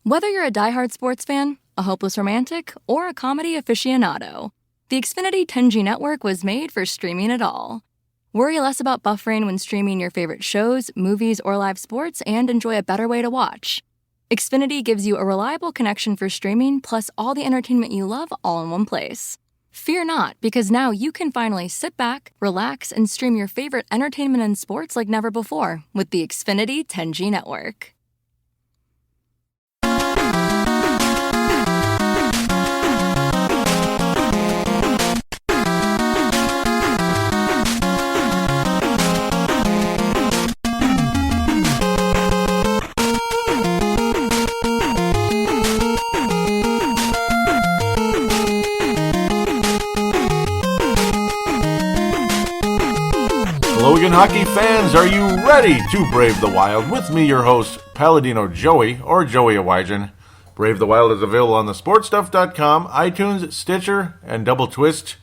Whether you're a diehard sports fan, a hopeless romantic, or a comedy aficionado, the Xfinity 10G network was made for streaming it all. Worry less about buffering when streaming your favorite shows, movies, or live sports, and enjoy a better way to watch. Xfinity gives you a reliable connection for streaming, plus all the entertainment you love all in one place. Fear not, because now you can finally sit back, relax, and stream your favorite entertainment and sports like never before with the Xfinity 10G network. Hello again, hockey fans. Are you ready to brave the wild? With me, your host, Paladino Joey, or Joey Awajan. Brave the Wild is available on the sportstuff.com, iTunes, Stitcher, and Double Twist.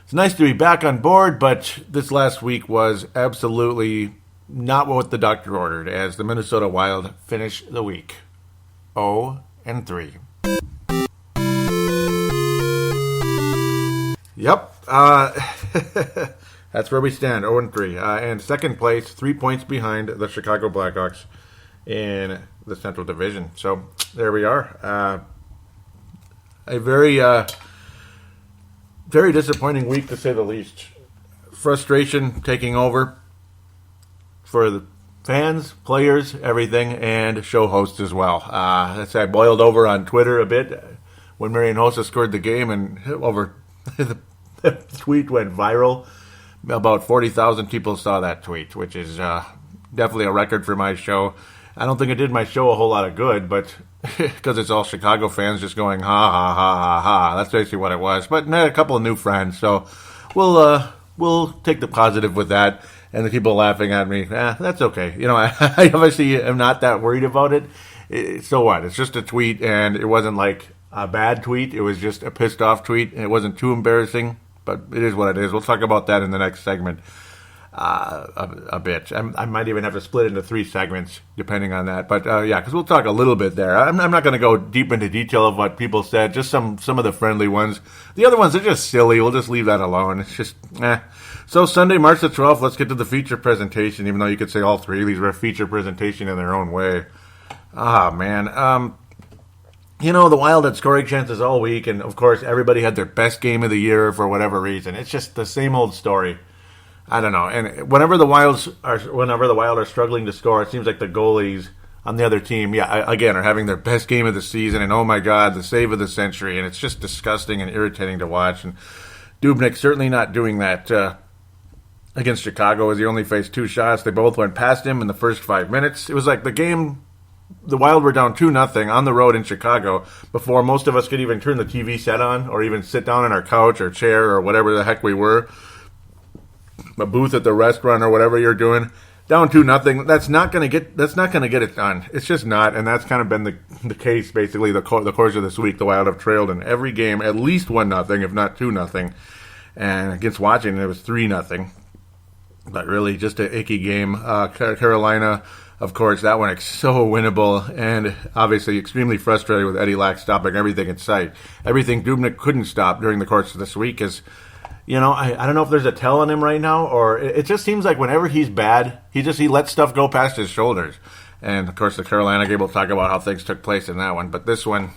It's nice to be back on board, but this last week was absolutely not what the doctor ordered, as the Minnesota Wild finish the week 0-3. Yep. That's where we stand, 0-3. And second place, 3 points behind the Chicago Blackhawks in the Central Division. So there we are. A very, very disappointing week, to say the least. Frustration taking over for the fans, players, everything, and show hosts as well. I boiled over on Twitter a bit when Marian Hossa scored the game, and over the tweet went viral. About 40,000 people saw that tweet, which is definitely a record for my show. I don't think it did my show a whole lot of good, but because it's all Chicago fans just going, ha, ha, ha, ha, ha. That's basically what it was. But I had a couple of new friends, so we'll take the positive with that. And the people laughing at me, that's okay. You know, I obviously am not that worried about it. So what? It's just a tweet, and it wasn't like a bad tweet. It was just a pissed off tweet, and it wasn't too embarrassing. But it is what it is. We'll talk about that in the next segment a bit. I might even have to split into 3 segments, depending on that. But, because we'll talk a little bit there. I'm not going to go deep into detail of what people said, just some of the friendly ones. The other ones are just silly. We'll just leave that alone. It's just, So Sunday, March the 12th, let's get to the feature presentation, even though you could say all 3 of these were a feature presentation in their own way. Man. The Wild had scoring chances all week, and of course, everybody had their best game of the year for whatever reason. It's just the same old story. I don't know. And whenever the Wild are struggling to score, it seems like the goalies on the other team, again, are having their best game of the season, and oh my God, the save of the century, and it's just disgusting and irritating to watch. And Dubnyk certainly not doing that against Chicago, as he only faced 2 shots. They both went past him in the first 5 minutes. It was like the Wild were down 2-0 on the road in Chicago before most of us could even turn the TV set on or even sit down on our couch or chair or whatever the heck we were. A booth at the restaurant or whatever you're doing. Down 2-0. That's not going to get it done. It's just not, and that's kind of been the case basically the course of this week. The Wild have trailed in every game at least 1-0, if not 2-0. And against Washington, it was 3-0. But really, just an icky game. Carolina, of course, that one is so winnable, and obviously extremely frustrated with Eddie Lack stopping everything in sight. Everything Dubnyk couldn't stop during the course of this week is, I don't know if there's a tell on him right now, or it just seems like whenever he's bad, he lets stuff go past his shoulders. And, of course, the Carolina game, we'll talk about how things took place in that one. But this one,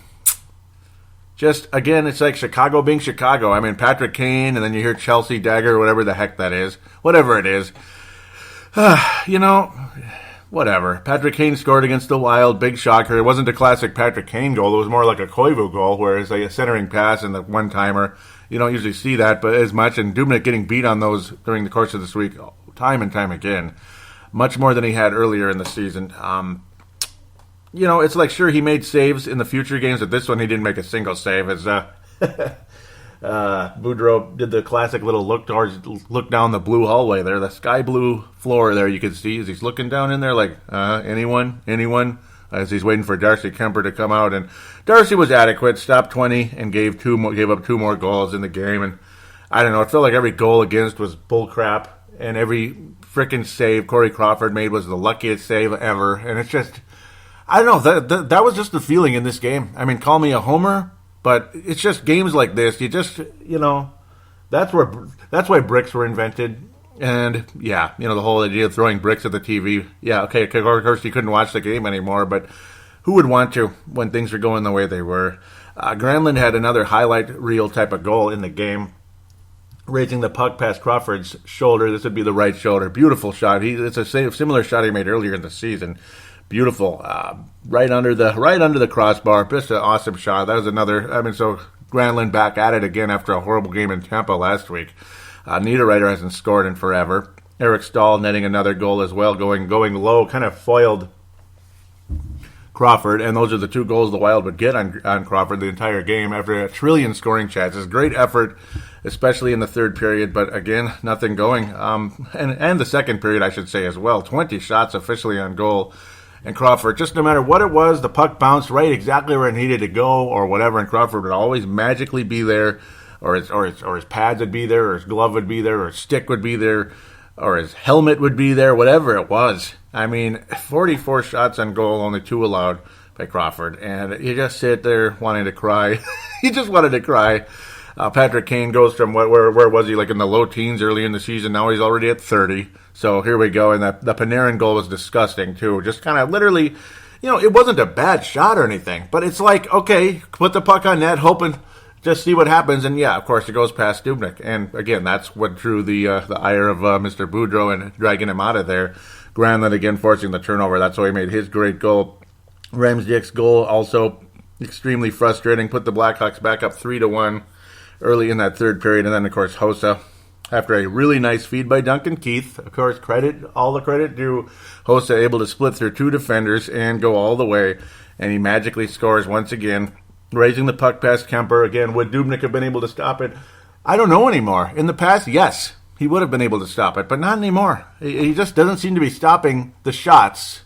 just, again, it's like Chicago being Chicago. I mean, Patrick Kane, and then you hear Chelsea Dagger, whatever the heck that is. Whatever it is. Whatever. Patrick Kane scored against the Wild. Big shocker. It wasn't a classic Patrick Kane goal. It was more like a Koivu goal, where it's like a centering pass and the one-timer. You don't usually see that but as much. And Dubnyk getting beat on those during the course of this week time and time again. Much more than he had earlier in the season. It's like, sure, he made saves in the future games, but this one he didn't make a single save. As Boudreau did the classic little look down the blue hallway there, the sky blue floor there you can see as he's looking down in there like, anyone, as he's waiting for Darcy Kemper to come out. And Darcy was adequate, stopped 20 and gave up 2 more goals in the game. And I don't know, it felt like every goal against was bull crap, and every frickin' save Corey Crawford made was the luckiest save ever. And it's just, I don't know. That was just the feeling in this game. I mean, call me a homer, but it's just games like this. You just, that's why bricks were invented. And, yeah, the whole idea of throwing bricks at the TV. Yeah, okay, of course you couldn't watch the game anymore, but who would want to when things were going the way they were? Granlund had another highlight reel type of goal in the game, raising the puck past Crawford's shoulder. This would be the right shoulder. Beautiful shot. It's a similar shot he made earlier in the season. Beautiful. Right under the crossbar. Just an awesome shot. That was another. So Granlund back at it again after a horrible game in Tampa last week. Niederreiter hasn't scored in forever. Eric Staal netting another goal as well, going low, kind of foiled Crawford, and those are the two goals the Wild would get on Crawford the entire game after a trillion scoring chances. Great effort, especially in the third period, but again, nothing going. And the second period, I should say, as well. 20 shots officially on goal. And Crawford, just no matter what it was, the puck bounced right exactly where it needed to go or whatever, and Crawford would always magically be there, or his pads would be there, or his glove would be there, or his stick would be there, or his helmet would be there, whatever it was. 44 shots on goal, only 2 allowed by Crawford, and you just sit there wanting to cry. He just wanted to cry. Patrick Kane goes from where was he, like in the low teens early in the season, now he's already at 30. So here we go, and the Panarin goal was disgusting too. Just kind of literally, it wasn't a bad shot or anything, but it's like, okay, put the puck on net, hoping, just see what happens, and yeah, of course, it goes past Dubnyk. And again, that's what drew the ire of Mr. Boudreau and dragging him out of there. Granlund again forcing the turnover. That's how he made his great goal. Ramsdale's goal also extremely frustrating. Put the Blackhawks back up 3-1 early in that third period, and then of course Hossa, after a really nice feed by Duncan Keith, of course, all the credit to Hossa, able to split through 2 defenders and go all the way, and he magically scores once again, raising the puck past Kemper. Again, would Dubnyk have been able to stop it? I don't know anymore. In the past, yes, he would have been able to stop it, but not anymore. He just doesn't seem to be stopping the shots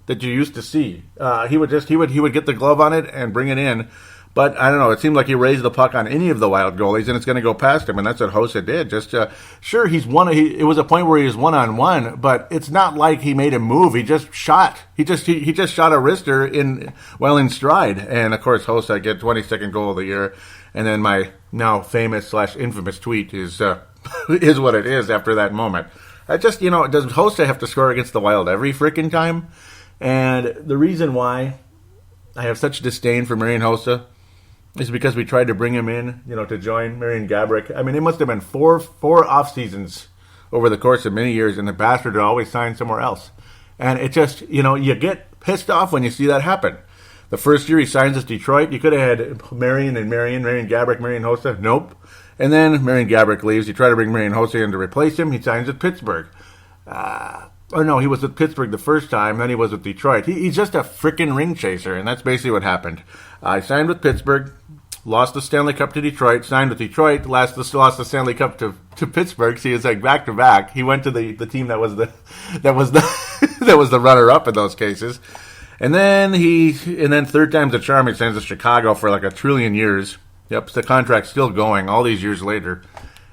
that you used to see. He would get the glove on it and bring it in. But I don't know. It seemed like he raised the puck on any of the Wild goalies, and it's going to go past him, and that's what Hossa did. Just sure, it was a point where he was 1-on-1, but it's not like he made a move. He just shot. He just shot a wrister in stride, and of course Hossa get 22nd goal of the year. And then my now famous / infamous tweet is is what it is after that moment. Does Hossa have to score against the Wild every freaking time? And the reason why I have such disdain for Marian Hossa is because we tried to bring him in, to join Marian Gaborik. It must have been four off seasons over the course of many years, and the bastard had always signed somewhere else. And it just, you get pissed off when you see that happen. The first year he signs with Detroit, you could have had Marian Gaborik, Marian Hossa. Nope. And then Marian Gaborik leaves. You try to bring Marian Hossa in to replace him. He signs with Pittsburgh. He was with Pittsburgh the first time, then he was with Detroit. He's just a freaking ring chaser, and that's basically what happened. He signed with Pittsburgh, lost the Stanley Cup to Detroit, signed with Detroit, lost the Stanley Cup to Pittsburgh. So he was like back to back. He went to the team that was the runner up in those cases. And then third time's a charm, he signs to Chicago for like 1 trillion years. Yep, the contract's still going all these years later.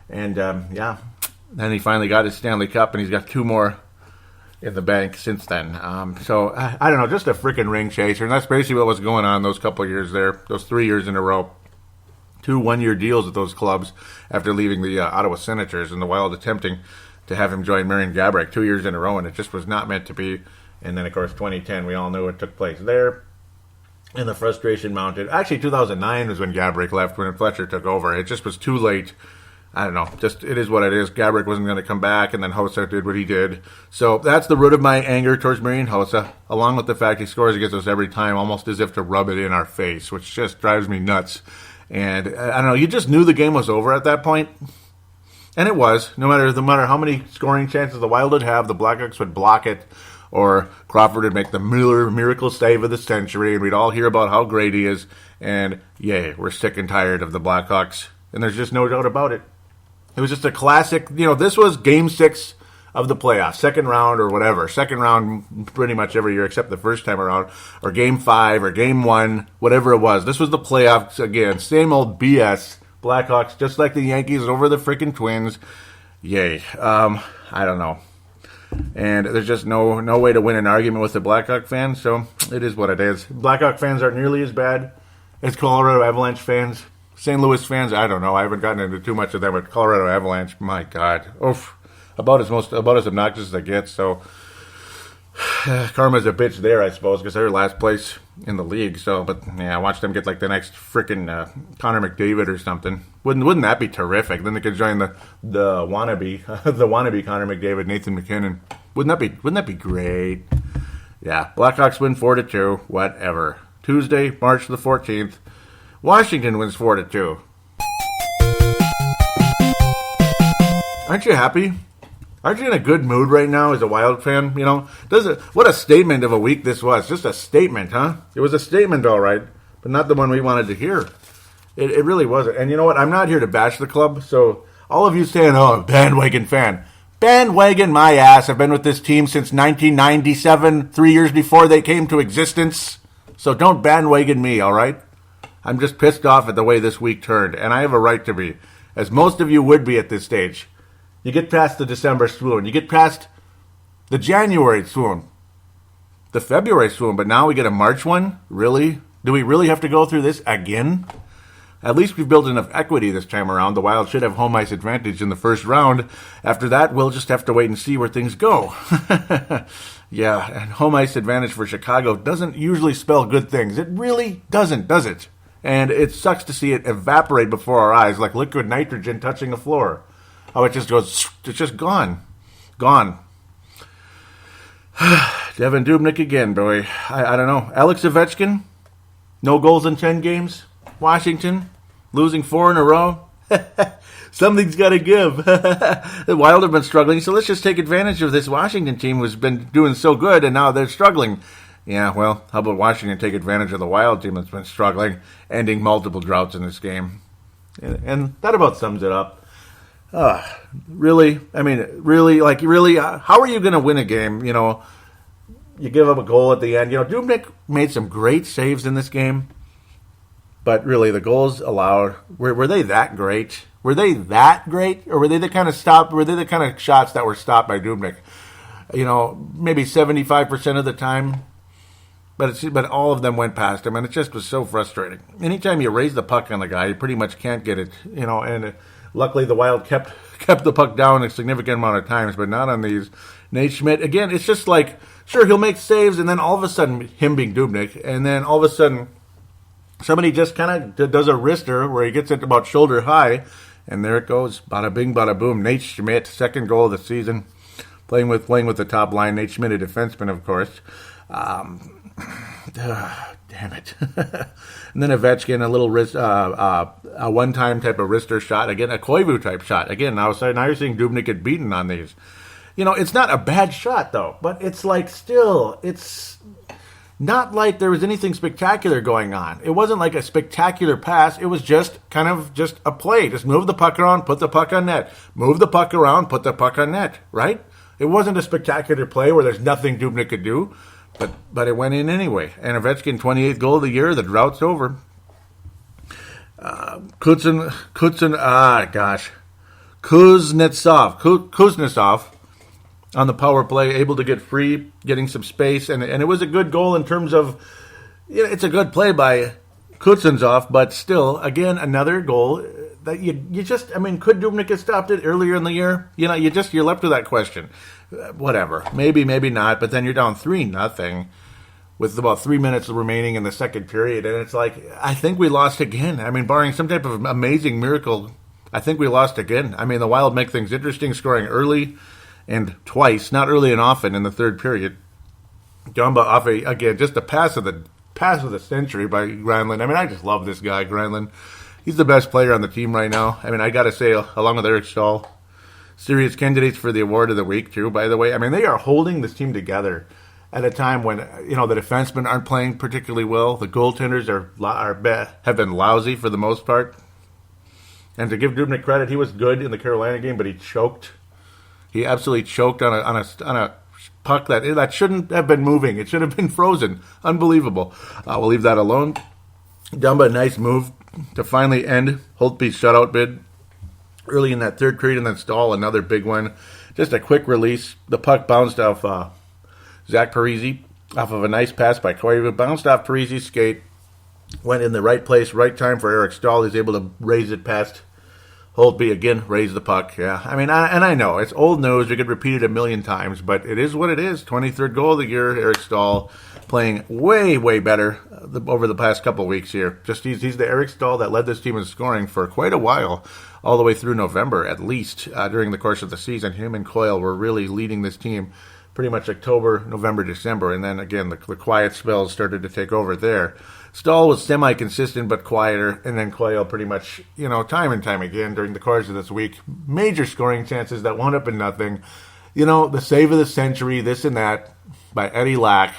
And then he finally got his Stanley Cup, and he's got 2 more in the bank since then. So I don't know, just a freaking ring chaser, and that's basically what was going on those couple of years there, those 3 years in a row. 2 one-year deals with those clubs after leaving the Ottawa Senators, and the Wild attempting to have him join Marian Gaborik 2 years in a row, and it just was not meant to be. And then, of course, 2010, we all knew what took place there, and the frustration mounted. Actually, 2009 was when Gaborik left, when Fletcher took over. It just was too late. I don't know. Just, it is what it is. Gaborik wasn't going to come back, and then Hossa did what he did. So that's the root of my anger towards Marian Hossa, along with the fact he scores against us every time, almost as if to rub it in our face, which just drives me nuts. And I don't know. You just knew the game was over at that point, and it was. No matter how many scoring chances the Wild would have, the Blackhawks would block it, or Crawford would make the miracle save of the century, and we'd all hear about how great he is. And yay, we're sick and tired of the Blackhawks, and there's just no doubt about it. It was just a classic, this was Game 6 of the playoffs, second round or whatever. Second round pretty much every year except the first time around, or Game 5 or Game 1, whatever it was. This was the playoffs again. Same old BS. Blackhawks, just like the Yankees over the freaking Twins. Yay. I don't know. And there's just no way to win an argument with the Blackhawk fans, so it is what it is. Blackhawk fans aren't nearly as bad as Colorado Avalanche fans. St. Louis fans, I don't know. I haven't gotten into too much of them, but Colorado Avalanche, my God. Oof. About as obnoxious as it gets, so karma's a bitch there, I suppose, because they're last place in the league. So, but yeah, watch them get like the next freaking Connor McDavid or something. Wouldn't that be terrific? Then they could join the wannabe the wannabe Connor McDavid, Nathan McKinnon. Wouldn't that be great? Yeah, Blackhawks win 4-2. Whatever. Tuesday, March the 14th, Washington wins 4-2. Aren't you happy? Aren't you in a good mood right now as a Wild fan? You know, what a statement of a week this was. Just a statement, huh? It was a statement, all right, but not the one we wanted to hear. It really wasn't. And you know what? I'm not here to bash the club, so all of you saying, oh, bandwagon fan. Bandwagon my ass. I've been with this team since 1997, 3 years before they came to existence. So don't bandwagon me, all right? I'm just pissed off at the way this week turned, and I have a right to be, as most of you would be at this stage. You get past the December swoon. You get past the January swoon. The February swoon. But now we get a March one? Really? Do we really have to go through this again? At least we've built enough equity this time around. The Wild should have home ice advantage in the first round. After that, we'll just have to wait and see where things go. Yeah, and home ice advantage for Chicago doesn't usually spell good things. It really doesn't, does it? And it sucks to see it evaporate before our eyes like liquid nitrogen touching the floor. Oh, it just goes, it's just gone. Gone. Devin Dubnyk again, boy. I don't know. Alex Ovechkin, no goals in 10 games. Washington, losing 4 in a row. Something's got to give. The Wild have been struggling, so let's just take advantage of this Washington team who's been doing so good, and now they're struggling. Yeah, well, how about Washington take advantage of the Wild team that's been struggling, ending multiple droughts in this game? And that about sums it up. Really? I mean, really, how are you going to win a game? You know, you give up a goal at the end. You know, Dubnyk made some great saves in this game, but really the goals allowed, were they that great? Were they that great? Or were they the kind of shots that were stopped by Dubnyk? You know, maybe 75% of the time, but all of them went past him, and it just was so frustrating. Anytime you raise the puck on the guy, you pretty much can't get it, you know, and luckily the Wild kept the puck down a significant amount of times, but not on these. Nate Schmidt, again, it's just like, sure, he'll make saves, and then all of a sudden, him being Dubnyk, and then all of a sudden, somebody just kind of does a wrister where he gets it about shoulder high, and there it goes. Bada bing, bada boom. Nate Schmidt, second goal of the season, playing with the top line. Nate Schmidt, a defenseman, of course. Damn it. And then Ovechkin, a little wrist, a one-time type of wrister shot. Again, a Koivu type shot. Again, now you're seeing Dubnyk get beaten on these. You know, it's not a bad shot, though. But it's like still, it's not like there was anything spectacular going on. It wasn't like a spectacular pass. It was just kind of just a play. Just move the puck around, put the puck on net. Move the puck around, put the puck on net, right? It wasn't a spectacular play where there's nothing Dubnyk could do. But it went in anyway. And Ovechkin, 28th goal of the year. The drought's over. Kuznetsov on the power play, able to get free, getting some space. And it was a good goal in terms of, you know, it's a good play by Kuznetsov, but still, again, another goal that you just, I mean, could Dubnyk have stopped it earlier in the year? You know, you're left with that question. Whatever. Maybe not, but then you're down 3-0 with about 3 minutes remaining in the second period, and it's like, I think we lost again. I mean, barring some type of amazing miracle, I think we lost again. I mean, the Wild make things interesting, scoring early and twice, not early and often in the third period. Dumba off again, just a pass of the century by Granlund. I mean, I just love this guy, Granlund. He's the best player on the team right now. I mean, I got to say, along with Eric Staal, serious candidates for the award of the week, too, by the way. I mean, they are holding this team together at a time when, you know, the defensemen aren't playing particularly well. The goaltenders have been lousy for the most part. And to give Dubnyk credit, he was good in the Carolina game, but he choked. He absolutely choked on a puck that shouldn't have been moving. It should have been frozen. Unbelievable. We'll leave that alone. Dumba, nice move to finally end Holtby's shutout bid early in that third period, and then Staal, another big one just a quick release. The puck bounced off Zach Parise off of a nice pass by Koivu. Bounced off Parise's skate. Went in the right place, right time for Eric Staal. He's able to raise it past Holtby again, raise the puck. Yeah, I mean, I know it's old news. We could repeat it a million times, but it is what it is. 23rd goal of the year. Eric Staal playing way, way better over the past couple of weeks here. Just he's the Eric Staal that led this team in scoring for quite a while, all the way through November at least. During the course of the season, him and Coyle were really leading this team pretty much October, November, December, and then again the quiet spells started to take over there. Staal was semi-consistent but quieter, and then Coyle pretty much, time and time again during the course of this week, major scoring chances that wound up in nothing. The save of the century, this and that, by Eddie Lack,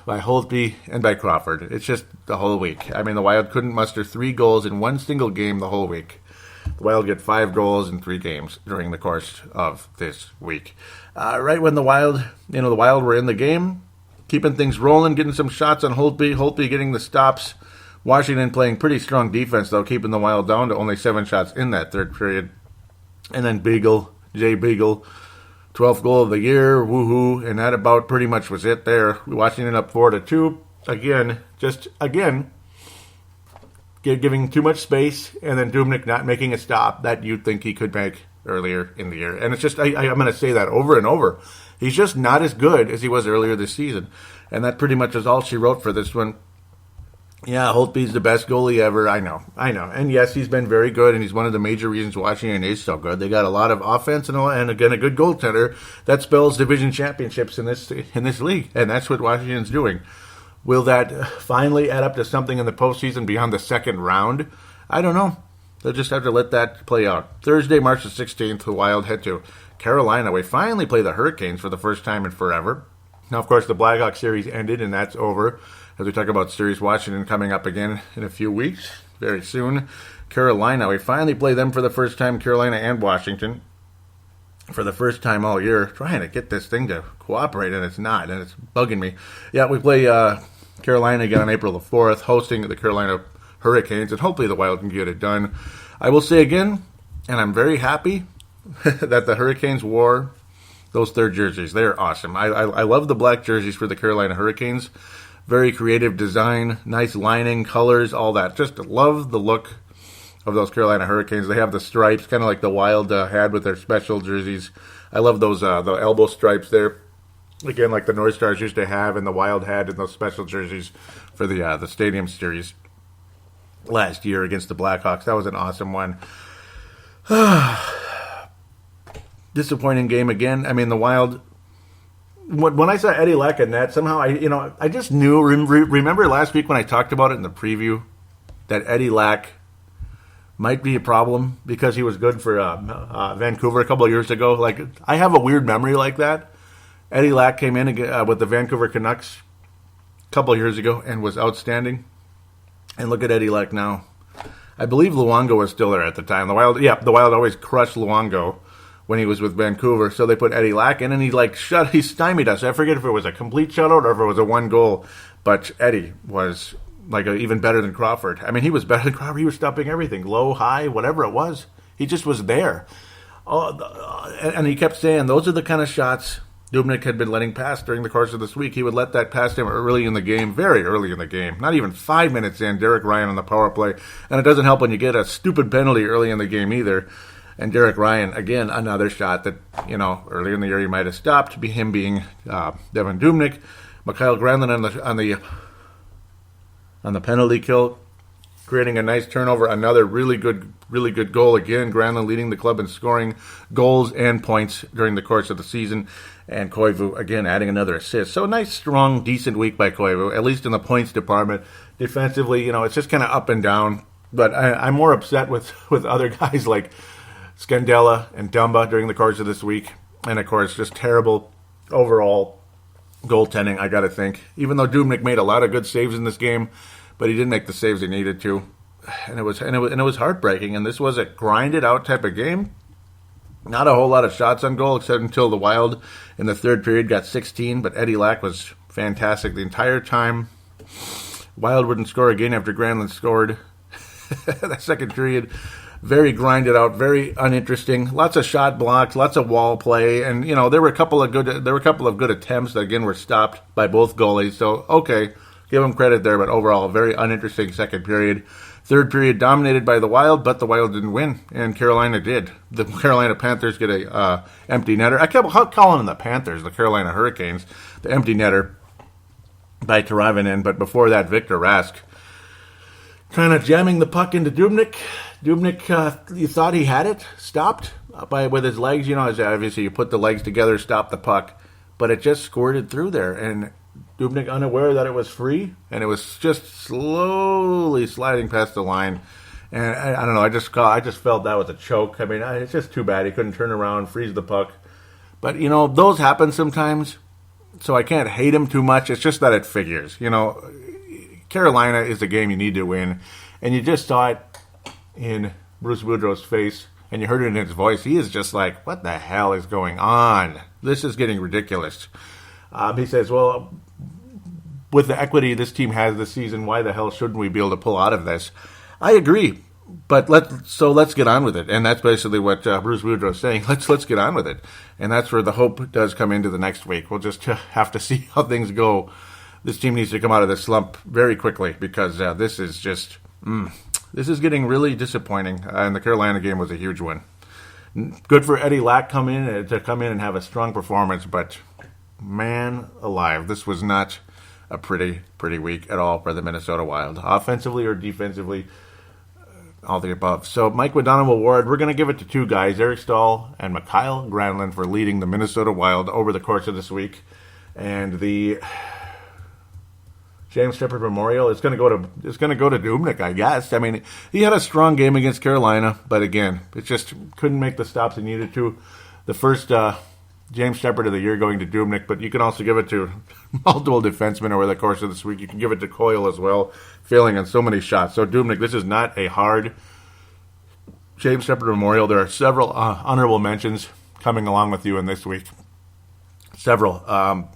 by Holtby, and by Crawford. It's just the whole week. I mean, the Wild couldn't muster 3 goals in one single game the whole week. The Wild get 5 goals in 3 games during the course of this week. Right when the Wild were in the game, keeping things rolling, getting some shots on Holtby. Holtby getting the stops. Washington playing pretty strong defense, though, keeping the Wild down to only 7 shots in that third period. And then Jay Beagle, 12th goal of the year, woohoo, and that about pretty much was it there. Washington up 4-2. Again, giving too much space, and then Dubnyk not making a stop that you'd think he could make earlier in the year. And it's just, I'm going to say that over and over. He's just not as good as he was earlier this season. And that pretty much is all she wrote for this one. Yeah, Holtby's the best goalie ever. I know. And yes, he's been very good, and he's one of the major reasons Washington is so good. They got a lot of offense and again, a good goaltender that spells division championships in this league. And that's what Washington's doing. Will that finally add up to something in the postseason beyond the second round? I don't know. They'll just have to let that play out. Thursday, March the 16th, the Wild head to Carolina. We finally play the Hurricanes for the first time in forever. Now, of course, the Blackhawks series ended, and that's over. As we talk about Series Washington coming up again in a few weeks, very soon. Carolina, we finally play them for the first time, Carolina and Washington, for the first time all year. Trying to get this thing to cooperate, and it's not, and it's bugging me. Yeah, we play Carolina again on April the 4th, hosting the Carolina Hurricanes, and hopefully the Wild can get it done. I will say again, and I'm very happy that the Hurricanes wore those third jerseys. They're awesome. I love the black jerseys for the Carolina Hurricanes. Very creative design, nice lining, colors, all that. Just love the look of those Carolina Hurricanes. They have the stripes, kind of like the Wild had with their special jerseys. I love those the elbow stripes there. Again, like the North Stars used to have and the Wild had in those special jerseys for the Stadium Series last year against the Blackhawks. That was an awesome one. Disappointing game again. I mean, the Wild, when I saw Eddie Lack in that, somehow I just knew. Remember last week when I talked about it in the preview that Eddie Lack might be a problem because he was good for Vancouver a couple of years ago. Like, I have a weird memory like that. Eddie Lack came in with the Vancouver Canucks a couple of years ago and was outstanding. And look at Eddie Lack now. I believe Luongo was still there at the time. The Wild always crushed Luongo when he was with Vancouver, so they put Eddie Lack in, and he stymied us. I forget if it was a complete shutout or if it was a 1 goal, but Eddie was even better than Crawford. I mean, he was better than Crawford. He was stopping everything, low, high, whatever it was. He just was there. And he kept saying, those are the kind of shots Dubnyk had been letting pass during the course of this week. He would let that pass him early in the game, very early in the game. Not even 5 minutes in, Derek Ryan on the power play. And it doesn't help when you get a stupid penalty early in the game either. And Derek Ryan, again, another shot that, earlier in the year he might have stopped, him being Devin Dubnyk. Mikhail Granlund on the penalty kill, creating a nice turnover. Another really good goal. Again, Granlund leading the club in scoring goals and points during the course of the season. And Koivu, again, adding another assist. So a nice, strong, decent week by Koivu, at least in the points department. Defensively, it's just kind of up and down. But I'm more upset with other guys like Scandella and Dumba during the course of this week. And, of course, just terrible overall goaltending, I got to think. Even though Dubnyk made a lot of good saves in this game, but he didn't make the saves he needed to. And it was heartbreaking. And this was a grinded-out type of game. Not a whole lot of shots on goal, except until the Wild in the third period got 16. But Eddie Lack was fantastic the entire time. Wild wouldn't score again after Granlund scored. That second period, very grinded out, very uninteresting. Lots of shot blocks, lots of wall play, and there were a couple of good attempts that again were stopped by both goalies. So okay, give them credit there, but overall, a very uninteresting second period. Third period dominated by the Wild, but the Wild didn't win, and Carolina did. The Carolina Panthers get a empty netter. I kept calling them the Panthers, the Carolina Hurricanes, the empty netter by Teravainen, but before that, Victor Rask kind of jamming the puck into Dubnyk. Dubnyk, you thought he had it stopped with his legs. Obviously you put the legs together, stop the puck, but it just squirted through there, and Dubnyk unaware that it was free, and it was just slowly sliding past the line. And I don't know, I just felt that was a choke. I mean, it's just too bad he couldn't turn around, freeze the puck. But, those happen sometimes, so I can't hate him too much. It's just that it figures. Carolina is a game you need to win, and you just saw it in Bruce Boudreau's face, and you heard it in his voice. He is just like, what the hell is going on? This is getting ridiculous. He says, well, with the equity this team has this season, why the hell shouldn't we be able to pull out of this? I agree, but let's get on with it. And that's basically what Bruce Boudreau is saying. Let's get on with it. And that's where the hope does come into the next week. We'll just have to see how things go. This team needs to come out of this slump very quickly, because this is just this is getting really disappointing. And the Carolina game was a huge one. Good for Eddie Lack to come in and have a strong performance, but man alive, this was not a pretty week at all for the Minnesota Wild, offensively or defensively, all the above. So Mike McDonough Award, we're going to give it to two guys, Eric Staal and Mikhail Granlund, for leading the Minnesota Wild over the course of this week. And the James Shepard Memorial is going to go to Dubnyk, I guess. I mean, he had a strong game against Carolina, but again, it just couldn't make the stops he needed to. The first James Shepard of the year going to Dubnyk, but you can also give it to multiple defensemen over the course of this week. You can give it to Coyle as well, failing on so many shots. So Dubnyk, this is not a hard James Shepard Memorial. There are several honorable mentions coming along with you in this week. Several.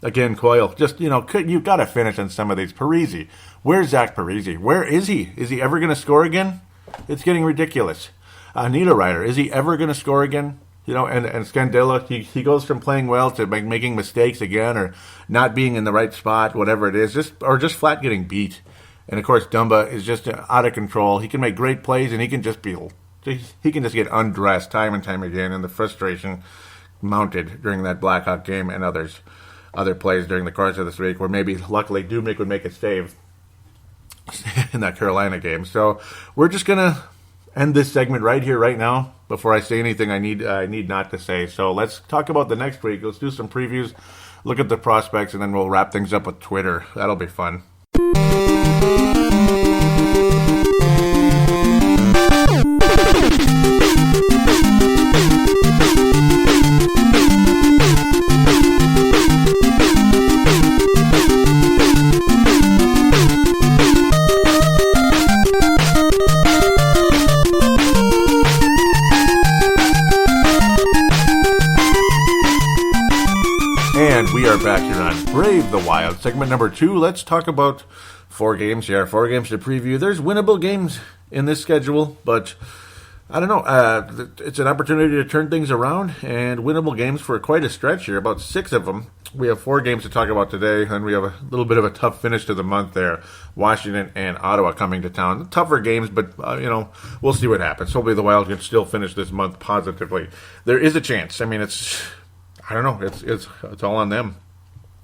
Again, Coyle, just, you've got to finish on some of these. Parise, where's Zach Parise? Where is he? Is he ever going to score again? It's getting ridiculous. Niederreiter, is he ever going to score again? And Scandella, he goes from playing well to making mistakes again, or not being in the right spot, whatever it is, just flat getting beat. And of course, Dumba is just out of control. He can make great plays, and he can just get undressed time and time again. And the frustration mounted during that Blackhawk game and other plays during the course of this week, where maybe luckily Dubnyk would make a save in that Carolina game. So we're just gonna end this segment right here, right now, before I say anything I need not to say. So let's talk about the next week. Let's do some previews, look at the prospects, and then we'll wrap things up with Twitter. That'll be fun. We are back here on Brave the Wild, segment number 2. Let's talk about 4 games here. 4 games to preview. There's winnable games in this schedule, but I don't know. It's an opportunity to turn things around, and winnable games for quite a stretch here, about 6 of them. We have 4 games to talk about today, and we have a little bit of a tough finish to the month there. Washington and Ottawa coming to town. Tougher games, but, we'll see what happens. Hopefully the Wild can still finish this month positively. There is a chance. I mean, I don't know. It's all on them.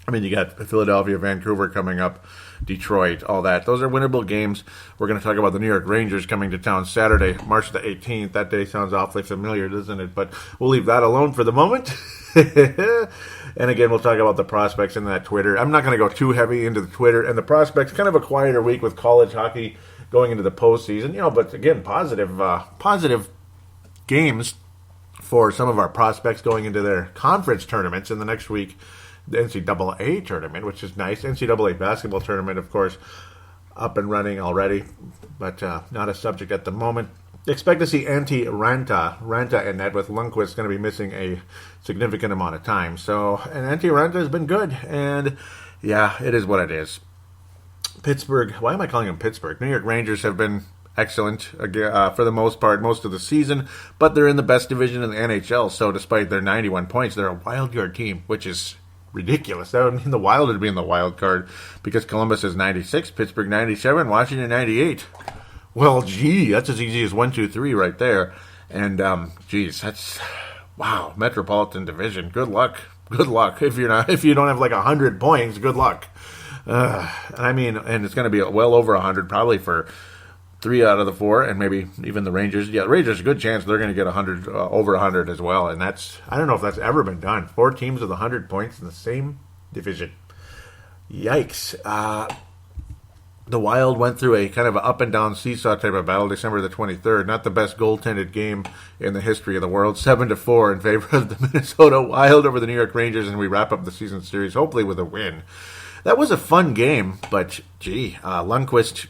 I mean, you got Philadelphia, Vancouver coming up, Detroit, all that. Those are winnable games. We're going to talk about the New York Rangers coming to town Saturday, March the 18th. That day sounds awfully familiar, doesn't it? But we'll leave that alone for the moment. And again, we'll talk about the prospects in that Twitter. I'm not going to go too heavy into the Twitter and the prospects. Kind of a quieter week with college hockey going into the postseason. But again, positive games for some of our prospects going into their conference tournaments in the next week. The NCAA tournament, which is nice. NCAA basketball tournament, of course, up and running already, but not a subject at the moment. Expect to see Antti Ranta in net, with Lundqvist going to be missing a significant amount of time. So, and Antti Ranta has been good, and yeah, it is what it is. Pittsburgh, why am I calling them Pittsburgh? New York Rangers have been excellent for the most part, most of the season, but they're in the best division in the NHL, so despite their 91 points, they're a wild card team, which is ridiculous. That would mean the Wild would be in the wild card because Columbus is 96, Pittsburgh 97, Washington 98. Well, gee, that's as easy as 1, 2, 3 right there. And, that's, wow, Metropolitan Division. Good luck. Good luck. If you don't have like 100 points, good luck. And it's going to be well over 100 probably for 3 out of the 4, and maybe even the Rangers. Yeah, the Rangers, a good chance they're going to get 100, over 100 as well. And I don't know if that's ever been done. 4 teams with 100 points in the same division. Yikes. The Wild went through a kind of an up-and-down seesaw type of battle December the 23rd. Not the best goaltended game in the history of the world. 7-4 in favor of the Minnesota Wild over the New York Rangers, and we wrap up the season series, hopefully with a win. That was a fun game, but, Lundqvist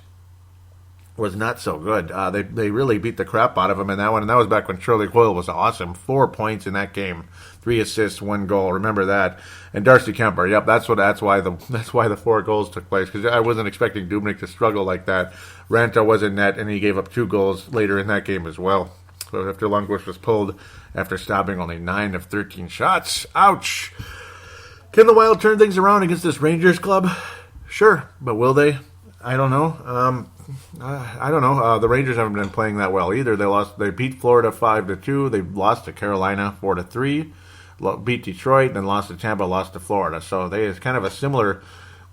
was not so good. They really beat the crap out of him in that one, and that was back when Charlie Coyle was awesome. 4 points in that game, 3 assists, 1 goal. Remember that. And Darcy Kemper, yep, that's why the 4 goals took place, because I wasn't expecting Dubnyk to struggle like that. Ranta was in net, and he gave up 2 goals later in that game as well. So after Lundqvist was pulled after stopping only 9 of 13 shots. Ouch! Can the Wild turn things around against this Rangers club? Sure, but will they? I don't know. I don't know. The Rangers haven't been playing that well either. They beat Florida 5-2. They lost to Carolina 4-3. Beat Detroit, then lost to Tampa, lost to Florida. So it's kind of a similar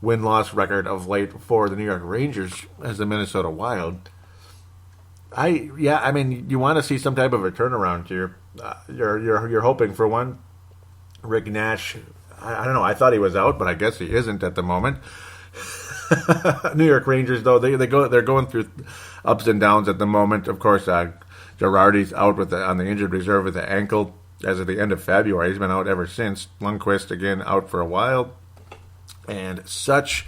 win-loss record of late for the New York Rangers as the Minnesota Wild. You want to see some type of a turnaround here. You're hoping for one. Rick Nash, I don't know. I thought he was out, but I guess he isn't at the moment. New York Rangers, though, they're going through ups and downs at the moment. Of course, Girardi's out on the injured reserve with the ankle as of the end of February. He's been out ever since. Lundqvist, again, out for a while. And such.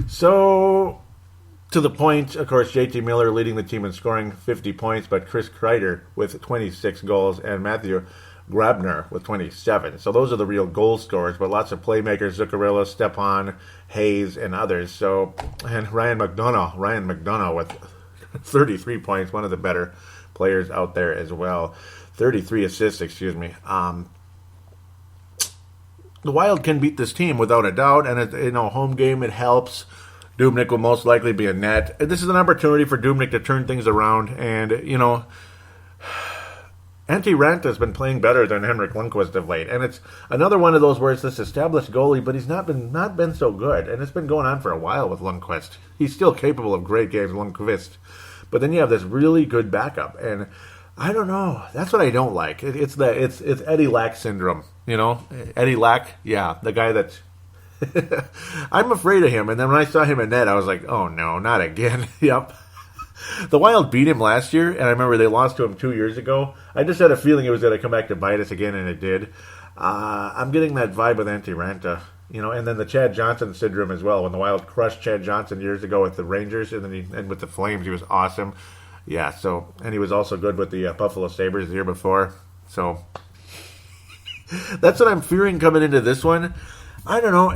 So, to the point, of course, JT Miller leading the team in scoring 50 points, but Chris Kreider with 26 goals and Matthew Grabner with 27. So those are the real goal scorers, but lots of playmakers, Zuccarello, Stepan, Hayes, and others. So, and Ryan McDonough with 33 points, one of the better players out there as well. 33 assists, excuse me. The Wild can beat this team without a doubt, and home game, it helps. Dubnyk will most likely be a net. This is an opportunity for Dubnyk to turn things around, and, Antti Raanta has been playing better than Henrik Lundqvist of late, and it's another one of those where it's this established goalie, but he's not been so good, and it's been going on for a while with Lundqvist. He's still capable of great games, Lundqvist, but then you have this really good backup, and I don't know. That's what I don't like. It's Eddie Lack syndrome, Eddie Lack, yeah, the guy that I'm afraid of him, and then when I saw him in net, I was like, oh no, not again. Yep. The Wild beat him last year, and I remember they lost to him 2 years ago. I just had a feeling it was going to come back to bite us again, and it did. I'm getting that vibe with Antti Raanta, and then the Chad Johnson syndrome as well. When the Wild crushed Chad Johnson years ago with the Rangers and with the Flames, he was awesome. Yeah, so, and he was also good with the Buffalo Sabres the year before. So, that's what I'm fearing coming into this one. I don't know.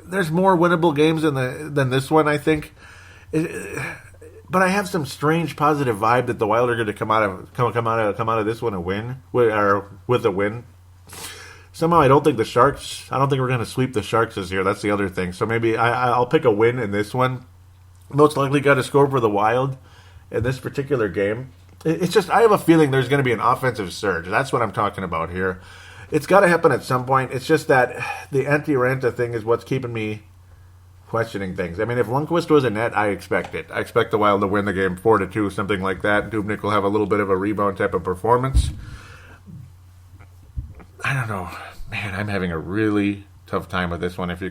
There's more winnable games than this one, I think. But I have some strange positive vibe that the Wild are going to come out of this one a win, or with a win. Somehow I don't think we're going to sweep the Sharks this year. That's the other thing. So maybe I'll pick a win in this one. Most likely got to score for the Wild in this particular game. It's just, I have a feeling there's going to be an offensive surge. That's what I'm talking about here. It's got to happen at some point. It's just that the Antti Raanta thing is what's keeping me questioning things. I mean, if Lundqvist was a net, I expect it. I expect the Wild to win the game 4-2, something like that. Dubnyk will have a little bit of a rebound type of performance. I don't know. Man, I'm having a really tough time with this one, if you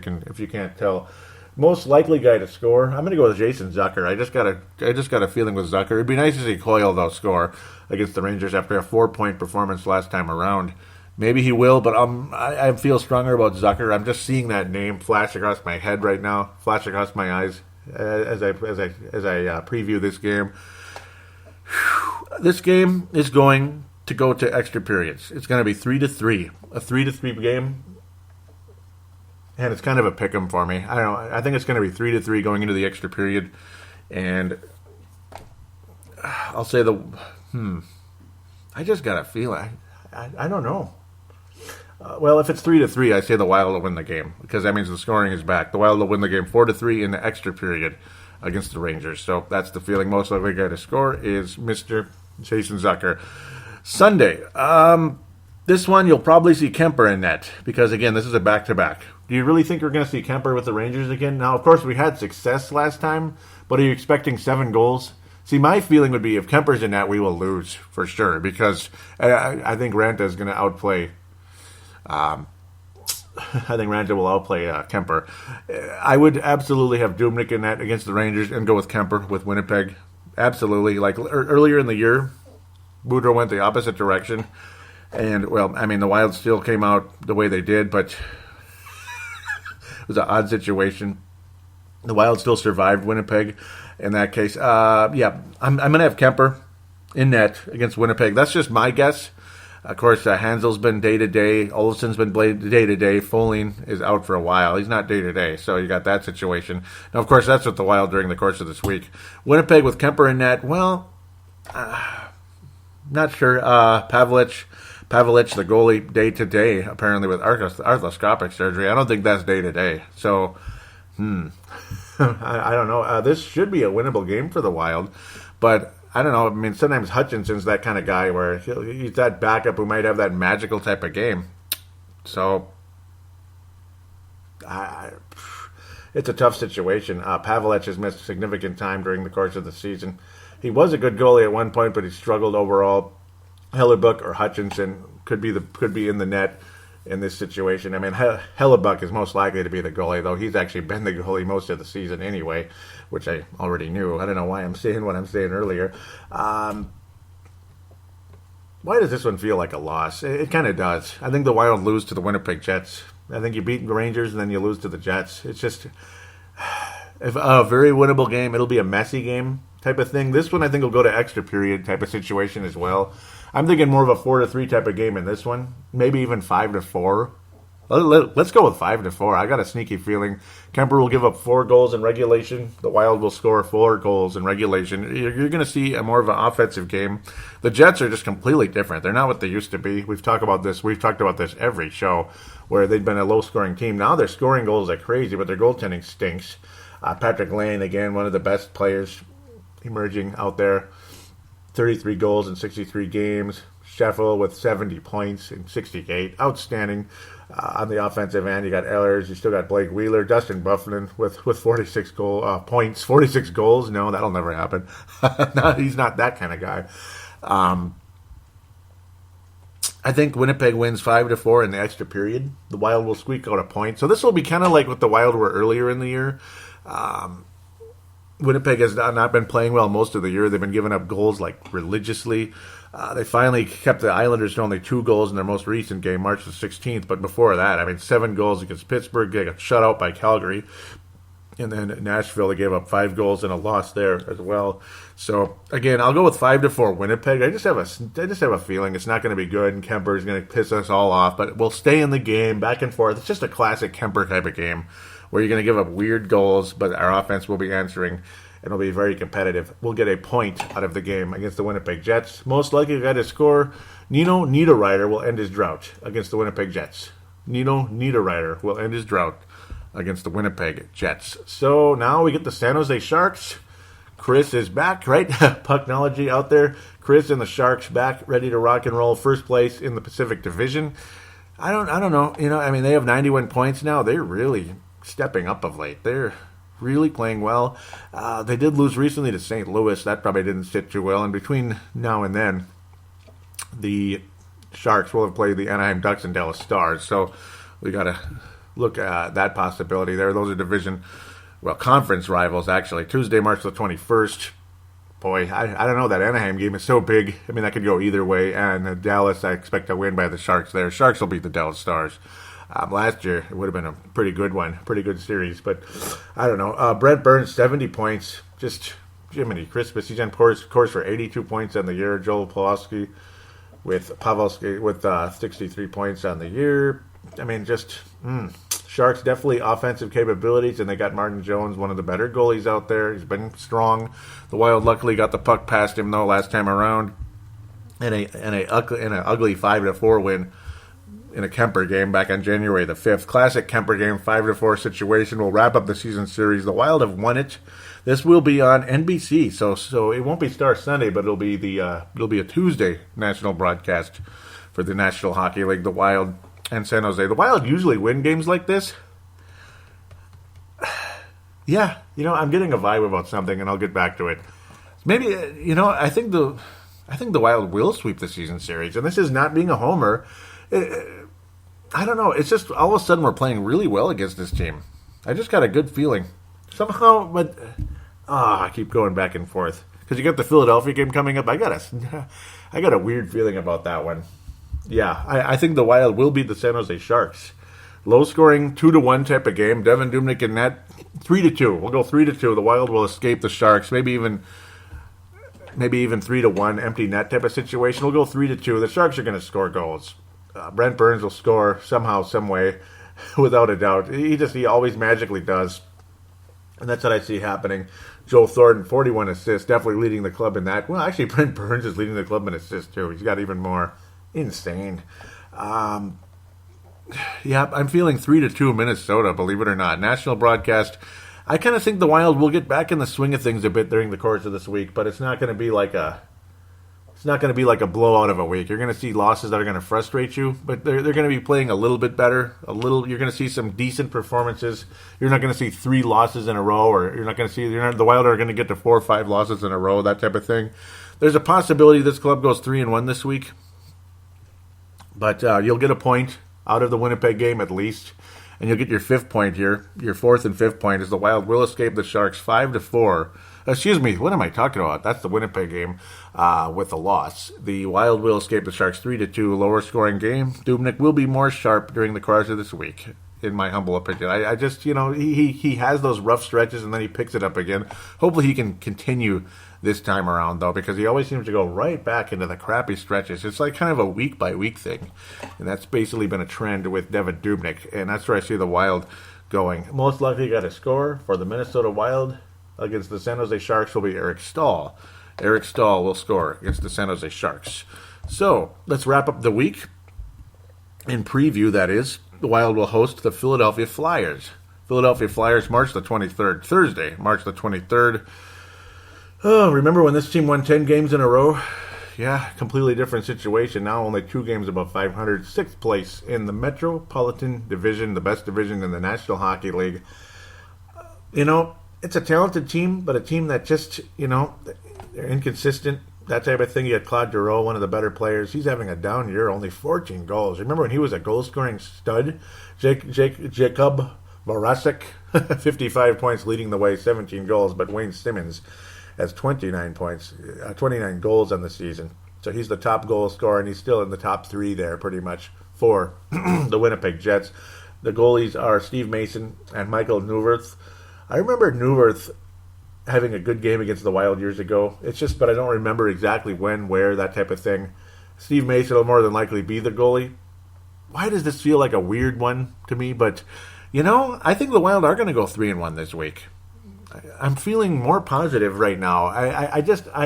can't tell. Most likely guy to score, I'm going to go with Jason Zucker. I just got a feeling with Zucker. It'd be nice to see Coyle, though, score against the Rangers after a 4-point performance last time around. Maybe he will, but I feel stronger about Zucker. I'm just seeing that name flash across my head right now, flash across my eyes as I preview this game. This game is going to go to extra periods. It's going to be 3-3, a 3-3 game, and it's kind of a pick 'em for me. I don't know. I think it's going to be 3-3 going into the extra period, and I'll say I just got a feeling. I don't know. Well, if it's 3-3, I say the Wild will win the game because that means the scoring is back. The Wild will win the game 4-3 in the extra period against the Rangers. So that's the feeling. Most likely guy to score is Mr. Jason Zucker. Sunday. This one you'll probably see Kemper in net because again, this is a back-to-back. Do you really think we're going to see Kemper with the Rangers again? Now, of course, we had success last time, but are you expecting 7 goals? See, my feeling would be if Kemper's in net, we will lose for sure because I think Ranta is going to outplay. I think Ranta will outplay Kemper. I would absolutely have Dubnyk in net against the Rangers and go with Kemper with Winnipeg. Absolutely. Like earlier in the year, Boudreau went the opposite direction. And, well, I mean, the Wild still came out the way they did, but it was an odd situation. The Wild still survived Winnipeg in that case. I'm going to have Kemper in net against Winnipeg. That's just my guess. Of course, Hansel's been day-to-day. Olsen's been day-to-day. Folin is out for a while. He's not day-to-day, so you got that situation. Now, of course, that's with the Wild during the course of this week. Winnipeg with Kemper in net, well, not sure. Pavelich, the goalie, day-to-day, apparently with arthroscopic surgery. I don't think that's day-to-day. So, I don't know. This should be a winnable game for the Wild, but I don't know. I mean, sometimes Hutchinson's that kind of guy where he's that backup who might have that magical type of game. So, it's a tough situation. Pavelich has missed significant time during the course of the season. He was a good goalie at one point, but he struggled overall. Hellebuck or Hutchinson could be in the net in this situation. I mean, Hellebuck is most likely to be the goalie, though he's actually been the goalie most of the season anyway, which I already knew. I don't know why I'm saying what I'm saying earlier. Why does this one feel like a loss? It kind of does. I think the Wild lose to the Winnipeg Jets. I think you beat the Rangers and then you lose to the Jets. It's just a very winnable game. It'll be a messy game type of thing. This one I think will go to extra period type of situation as well. I'm thinking more of a 4-3 type of game in this one. Maybe even 5-4. Let's go with 5-4. I got a sneaky feeling Kemper will give up 4 goals in regulation. The Wild will score 4 goals in regulation. You're going to see a more of an offensive game. The Jets are just completely different. They're not what they used to be. We've talked about this every show where they've been a low-scoring team. Now they're scoring goals like crazy, but their goaltending stinks. Patrick Lane, again, one of the best players emerging out there. 33 goals in 63 games. Scheffel with 70 points in 68. Outstanding. On the offensive end, you got Ehlers. You still got Blake Wheeler. Dustin Bufflin with 46 points. 46 goals? No, that'll never happen. No, he's not that kind of guy. I think Winnipeg wins 5-4 in the extra period. The Wild will squeak out a point. So this will be kind of like what the Wild were earlier in the year. Winnipeg has not been playing well most of the year. They've been giving up goals like religiously. They finally kept the Islanders to only 2 goals in their most recent game, March the 16th. But before that, I mean, 7 goals against Pittsburgh. They got shut out by Calgary. And then Nashville, they gave up 5 goals and a loss there as well. So, again, I'll go with 5-4 Winnipeg. I just have a feeling it's not going to be good, and Kemper is going to piss us all off. But we'll stay in the game, back and forth. It's just a classic Kemper type of game, where you're going to give up weird goals, but our offense will be answering, and it'll be very competitive. We'll get a point out of the game against the Winnipeg Jets. Most likely guy to score, Nino Niederreiter will end his drought against the Winnipeg Jets. Nino Niederreiter will end his drought against the Winnipeg Jets. So now we get the San Jose Sharks. Chris is back, right? Pucknology out there. Chris and the Sharks back, ready to rock and roll. First place in the Pacific Division. I don't know. You know, I mean, they have 91 points now. They're really stepping up of late. They're really playing well. They did lose recently to St. Louis. That probably didn't sit too well. And between now and then, the Sharks will have played the Anaheim Ducks and Dallas Stars. So we got to look at that possibility there. Those are conference rivals, actually. Tuesday, March the 21st. Boy, I don't know. That Anaheim game is so big. I mean, that could go either way. And Dallas, I expect to win by the Sharks there. Sharks will beat the Dallas Stars. Last year, it would have been a pretty good one, pretty good series. But I don't know. Brent Burns, 70 points. Just Jiminy Christmas. He's on course for 82 points on the year. Joel Pavelski with 63 points on the year. I mean, just Sharks definitely offensive capabilities, and they got Martin Jones, one of the better goalies out there. He's been strong. The Wild luckily got the puck past him, though, last time around in an ugly 5-4 win in a Kemper game back on January the 5th. Classic Kemper game, 5-4 situation. Will wrap up the season series. The Wild have won it. This will be on NBC, so it won't be Star Sunday, but it'll be a Tuesday national broadcast for the National Hockey League. The Wild and San Jose. The Wild usually win games like this. Yeah, I'm getting a vibe about something, and I'll get back to it. Maybe I think the Wild will sweep the season series, and this is not being a homer. I don't know. It's just all of a sudden we're playing really well against this team. I just got a good feeling somehow, but I keep going back and forth because you got the Philadelphia game coming up. I got a weird feeling about that one. Yeah, I think the Wild will beat the San Jose Sharks. Low scoring 2-1 type of game. Devin Dubnyk in net 3-2. We'll go 3-2. The Wild will escape the Sharks. Maybe even 3-1 empty net type of situation. We'll go 3-2. The Sharks are going to score goals. Brent Burns will score somehow, some way, without a doubt. He always magically does. And that's what I see happening. Joe Thornton, 41 assists, definitely leading the club in that. Well, actually, Brent Burns is leading the club in assists, too. He's got even more. Insane. Yeah, I'm feeling 3-2 Minnesota, believe it or not. National broadcast. I kind of think the Wild will get back in the swing of things a bit during the course of this week, but it's not going to be like a blowout of a week. You're going to see losses that are going to frustrate you, but they're going to be playing a little bit better. You're going to see some decent performances. You're not going to see 3 losses in a row, or the Wild are going to get to 4 or 5 losses in a row, that type of thing. There's a possibility this club goes 3-1 this week, but you'll get a point out of the Winnipeg game at least, and you'll get your 5th point here. Your 4th and 5th point is the Wild will escape the Sharks 5-4. Excuse me, what am I talking about? That's the Winnipeg game with the loss. The Wild will escape the Sharks 3-2, lower scoring game. Dubnyk will be more sharp during the course of this week, in my humble opinion. I just, he has those rough stretches and then he picks it up again. Hopefully he can continue this time around, though, because he always seems to go right back into the crappy stretches. It's like kind of a week-by-week thing, and that's basically been a trend with Devin Dubnyk, and that's where I see the Wild going. Most likely got a score for the Minnesota Wild against the San Jose Sharks will be Eric Staal. Eric Staal will score against the San Jose Sharks. So, let's wrap up the week. In preview, that is, the Wild will host the Philadelphia Flyers. Philadelphia Flyers, March the 23rd. Thursday, March the 23rd. Oh, remember when this team won 10 games in a row? Yeah, completely different situation. Now only 2 games above 500. 6th place in the Metropolitan Division, the best division in the National Hockey League. It's a talented team, but a team that just, they're inconsistent, that type of thing. You had Claude Giroux, one of the better players. He's having a down year, only 14 goals. Remember when he was a goal-scoring stud? Jacob Voracek, 55 points leading the way, 17 goals, but Wayne Simmons has 29 points, 29 goals on the season. So he's the top goal scorer, and he's still in the top 3 there pretty much for the Winnipeg Jets. The goalies are Steve Mason and Michael Neuwirth. I remember Neuwirth having a good game against the Wild years ago. It's just, but I don't remember exactly when, where, that type of thing. Steve Mason will more than likely be the goalie. Why does this feel like a weird one to me? But, I think the Wild are going to go 3-1 this week. I'm feeling more positive right now. I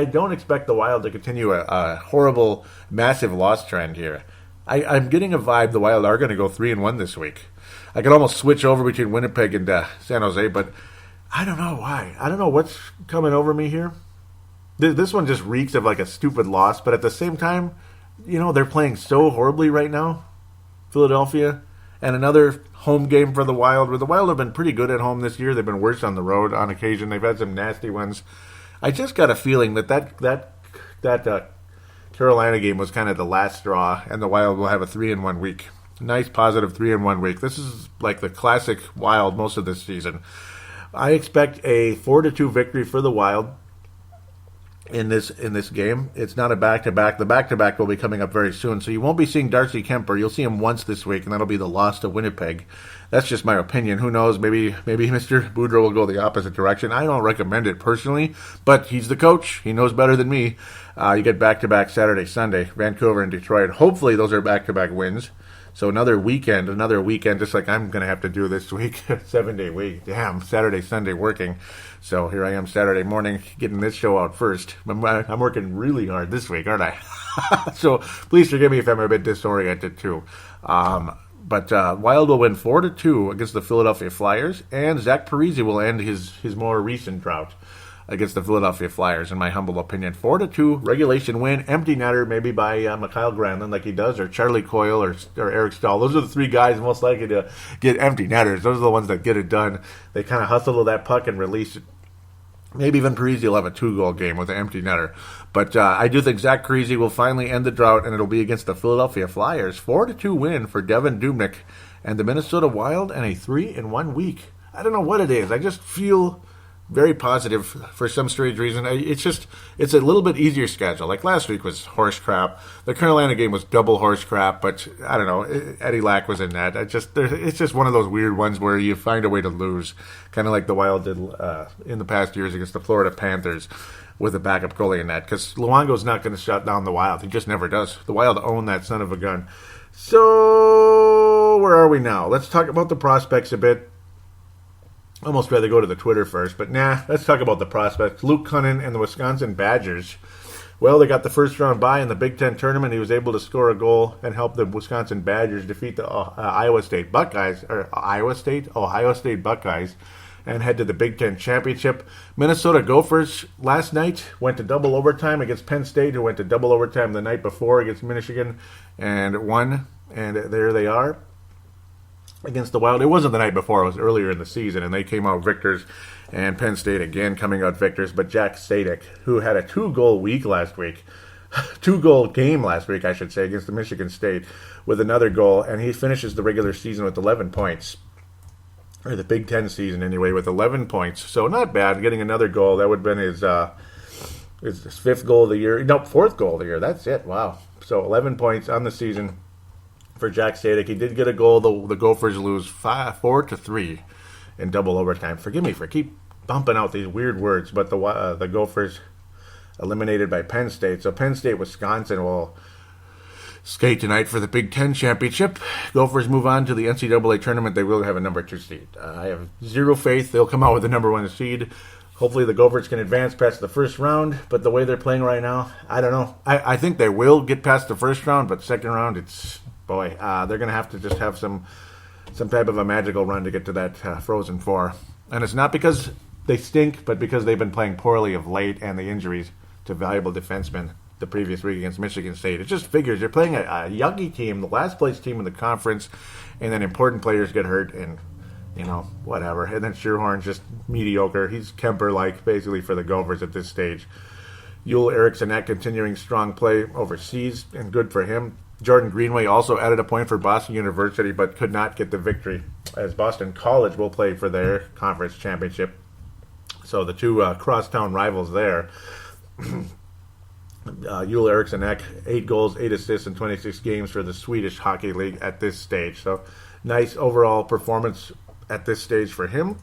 don't expect the Wild to continue a horrible, massive loss trend here. I'm getting a vibe the Wild are going to go 3-1 this week. I could almost switch over between Winnipeg and San Jose, but I don't know why. I don't know what's coming over me here. This one just reeks of like a stupid loss, but at the same time, they're playing so horribly right now, Philadelphia, and another home game for the Wild, where the Wild have been pretty good at home this year. They've been worse on the road on occasion. They've had some nasty ones. I just got a feeling that Carolina game was kind of the last straw, and the Wild will have a 3-1 week. Nice positive 3-1 week. This is like the classic Wild most of this season. I expect a 4-2 victory for the Wild in this game. It's not a back-to-back. The back-to-back will be coming up very soon, so you won't be seeing Darcy Kemper. You'll see him once this week, and that'll be the loss to Winnipeg. That's just my opinion. Who knows? Maybe Mr. Boudreau will go the opposite direction. I don't recommend it personally, but he's the coach. He knows better than me. You get back-to-back Saturday, Sunday, Vancouver and Detroit. Hopefully those are back-to-back wins. So another weekend, just like I'm going to have to do this week, 7-day week. Damn, Saturday, Sunday working. So here I am Saturday morning getting this show out first. I'm working really hard this week, aren't I? So please forgive me if I'm a bit disoriented too. But Wild will win 4-2 against the Philadelphia Flyers, and Zach Parise will end his more recent drought against the Philadelphia Flyers, in my humble opinion. 4-2 regulation win, empty netter, maybe by Mikhail Granlund like he does, or Charlie Coyle, or Eric Staal. Those are the three guys most likely to get empty netters. Those are the ones that get it done. They kind of hustle to that puck and release it. Maybe even Parise will have a 2-goal game with an empty netter. But I do think Zach Parise will finally end the drought, and it'll be against the Philadelphia Flyers. 4-2 win for Devin Dubnyk and the Minnesota Wild, and a 3-1 week. I don't know what it is. I just feel very positive for some strange reason. It's a little bit easier schedule. Like last week was horse crap. The Carolina game was double horse crap, but I don't know. Eddie Lack was in that. It's just one of those weird ones where you find a way to lose, kind of like the Wild did in the past years against the Florida Panthers with a backup goalie in that, because Luongo's not going to shut down the Wild. He just never does. The Wild own that son of a gun. So where are we now? Let's talk about the prospects a bit. Almost rather go to the Twitter first, but let's talk about the prospects. Luke Kunin and the Wisconsin Badgers. Well, they got the first round bye in the Big Ten tournament. He was able to score a goal and help the Wisconsin Badgers defeat the Ohio State Buckeyes, and head to the Big Ten championship. Minnesota Gophers last night went to double overtime against Penn State, who went to double overtime the night before against Michigan and won. And there they are against the Wild. It wasn't the night before, it was earlier in the season, and they came out victors, and Penn State again coming out victors. But Jack Stadek, who had a 2-goal game last week, I should say, against the Michigan State with another goal, and he finishes the regular season with 11 points. Or the Big Ten season anyway, with 11 points. So not bad, getting another goal. That would have been his 5th goal of the year. No, 4th goal of the year. That's it. Wow. So 11 points on the season for Jack Stadek. He did get a goal. The Gophers lose 4-3 in double overtime. Forgive me for keep bumping out these weird words, but the Gophers eliminated by Penn State. So Penn State, Wisconsin will skate tonight for the Big Ten championship. Gophers move on to the NCAA tournament. They will have a number 2 seed. I have zero faith they'll come out with the number 1 seed. Hopefully the Gophers can advance past the first round, but the way they're playing right now, I don't know. I think they will get past the first round, but second round, they're going to have to just have some type of a magical run to get to that Frozen Four. And it's not because they stink, but because they've been playing poorly of late, and the injuries to valuable defensemen the previous week against Michigan State. It just figures you're playing a Yuggy team, the last place team in the conference, and then important players get hurt, and whatever. And then Sherhorn's just mediocre. He's Kemper-like, basically, for the Gophers at this stage. Yul Eriksson continuing strong play overseas, and good for him. Jordan Greenway also added a point for Boston University, but could not get the victory, as Boston College will play for their conference championship. So the two crosstown rivals there. Yul Eriksson, 8 goals, 8 assists in 26 games for the Swedish Hockey League at this stage. So nice overall performance at this stage for him.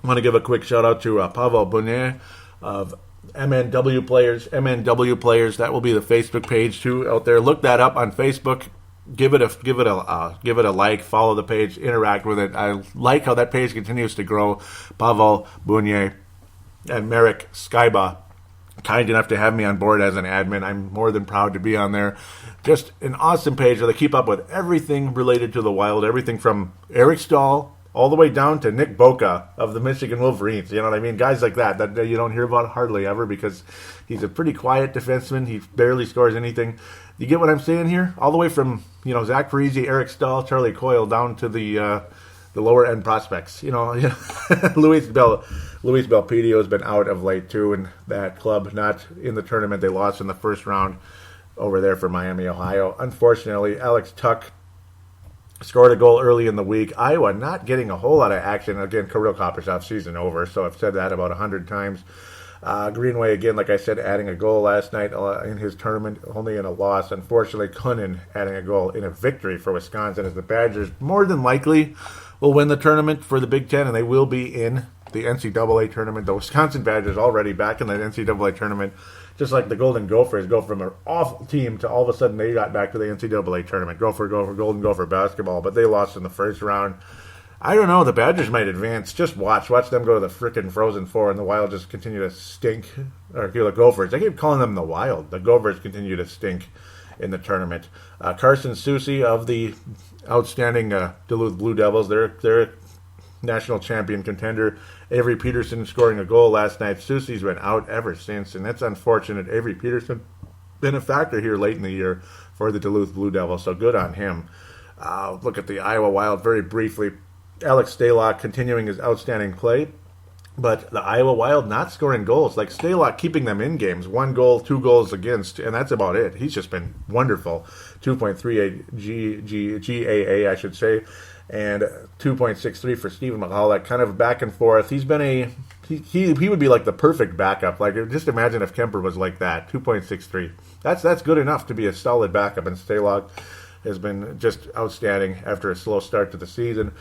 I want to give a quick shout out to Pavel Bune of MNW Players. MNW Players, that will be the Facebook page too out there. Look that up on Facebook. Give it a like, follow the page, interact with it. I like how that page continues to grow. Pavel Bune and Merrick Skyba, kind enough to have me on board as an admin. I'm more than proud to be on there. Just an awesome page where they keep up with everything related to the Wild, everything from Eric Staal all the way down to Nick Boca of the Michigan Wolverines. You know what I mean? Guys like that you don't hear about hardly ever, because he's a pretty quiet defenseman. He barely scores anything. You get what I'm saying here? All the way from Zach Parise, Eric Staal, Charlie Coyle, down to the lower end prospects. Luis Belpedio has been out of late too, and that club not in the tournament. They lost in the first round over there for Miami, Ohio. Unfortunately, Alex Tuck scored a goal early in the week. Iowa not getting a whole lot of action. Again, Kirill Kaprizov season over, so I've said that about 100 times. Greenway, again, like I said, adding a goal last night in his tournament, only in a loss. Unfortunately, Kunin adding a goal in a victory for Wisconsin, as the Badgers more than likely will win the tournament for the Big Ten, and they will be in the NCAA tournament. The Wisconsin Badgers already back in the NCAA tournament, just like the Golden Gophers go from an awful team to all of a sudden they got back to the NCAA tournament. Golden Gopher basketball, but they lost in the first round. I don't know. The Badgers might advance. Just watch them go to the frickin' Frozen Four, and the Wild just continue to stink. Or the Gophers. I keep calling them the Wild. The Gophers continue to stink in the tournament. Carson Soucy of the outstanding Duluth Blue Devils. They're national champion contender. Avery Peterson scoring a goal last night. Soucy's been out ever since, and that's unfortunate. Avery Peterson been a factor here late in the year for the Duluth Blue Devils, so good on him. Look at the Iowa Wild very briefly. Alex Staal continuing his outstanding play, but the Iowa Wild not scoring goals. Like Staal keeping them in games. 1 goal, 2 goals against, and that's about it. He's just been wonderful. 2.38 GAA, I should say, and 2.63 for Stephen McCulloch. Kind of back and forth. He's been he would be like the perfect backup. Like just imagine if Kemper was like that. 2.63. That's good enough to be a solid backup, and Staal has been just outstanding after a slow start to the season.